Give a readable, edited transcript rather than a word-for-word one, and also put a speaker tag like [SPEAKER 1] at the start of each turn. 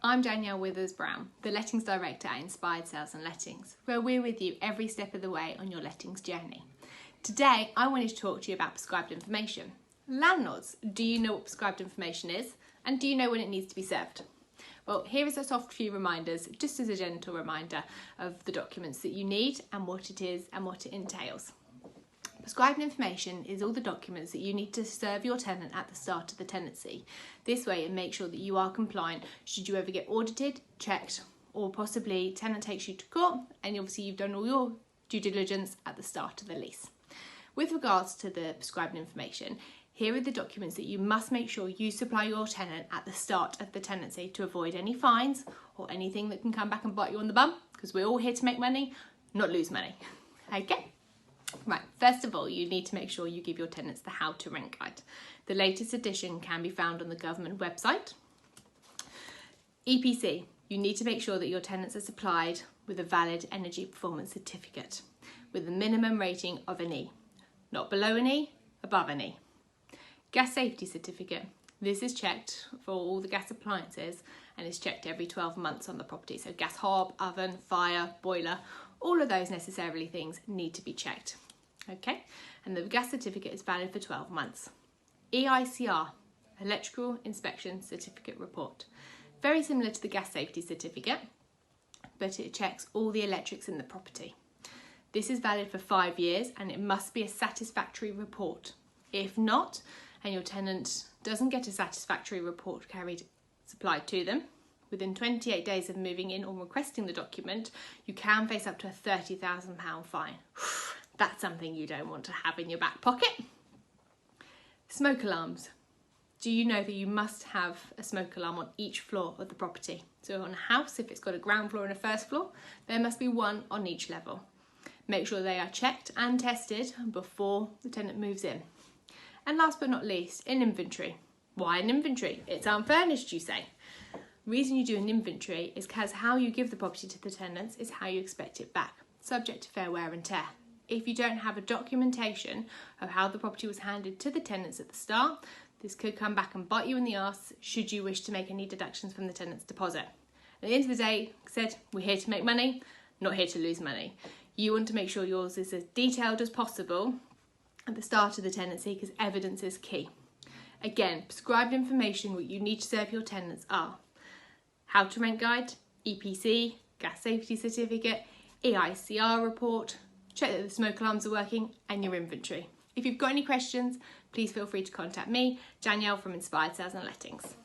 [SPEAKER 1] I'm Danielle Withers-Brown, the Lettings Director at Inspired Sales and Lettings, where we're with you every step of the way on your lettings journey. Today, I wanted to talk to you about prescribed information. Landlords, do you know what prescribed information is? And do you know when it needs to be served? Well, here is a soft few reminders, just as a gentle reminder of the documents that you need and what it is and what it entails. Prescribed information is all the documents that you need to serve your tenant at the start of the tenancy. This way it makes sure that you are compliant should you ever get audited, checked, or possibly tenant takes you to court and obviously you've done all your due diligence at the start of the lease. With regards to the prescribed information, here are the documents that you must make sure you supply your tenant at the start of the tenancy to avoid any fines or anything that can come back and bite you on the bum, because we're all here to make money, not lose money. Okay? Right, first of all, you need to make sure you give your tenants the How to Rent Guide. The latest edition can be found on the government website. EPC, you need to make sure that your tenants are supplied with a valid energy performance certificate with a minimum rating of an E. Not below an E, above an E. Gas safety certificate. This is checked for all the gas appliances and is checked every 12 months on the property. So gas hob, oven, fire, boiler, all of those necessarily things need to be checked. Okay, and the gas certificate is valid for 12 months. EICR, Electrical Inspection Certificate Report. Very similar to the gas safety certificate, but it checks all the electrics in the property. This is valid for 5 years and it must be a satisfactory report. If not, and your tenant doesn't get a satisfactory report supplied to them, within 28 days of moving in or requesting the document, you can face up to a £30,000 fine. That's something you don't want to have in your back pocket. Smoke alarms. Do you know that you must have a smoke alarm on each floor of the property? So on a house, if it's got a ground floor and a first floor, there must be one on each level. Make sure they are checked and tested before the tenant moves in. And last but not least, an inventory. Why an inventory? It's unfurnished, you say. The reason you do an inventory is because how you give the property to the tenants is how you expect it back, subject to fair wear and tear. If you don't have a documentation of how the property was handed to the tenants at the start, this could come back and bite you in the arse should you wish to make any deductions from the tenant's deposit. At the end of the day, like I said, we're here to make money, not here to lose money. You want to make sure yours is as detailed as possible at the start of the tenancy because evidence is key. Again, prescribed information, what you need to serve your tenants are How to Rent Guide, EPC, Gas Safety Certificate, EICR report, check that the smoke alarms are working, and your inventory. If you've got any questions, please feel free to contact me, Danielle from Inspired Sales and Lettings.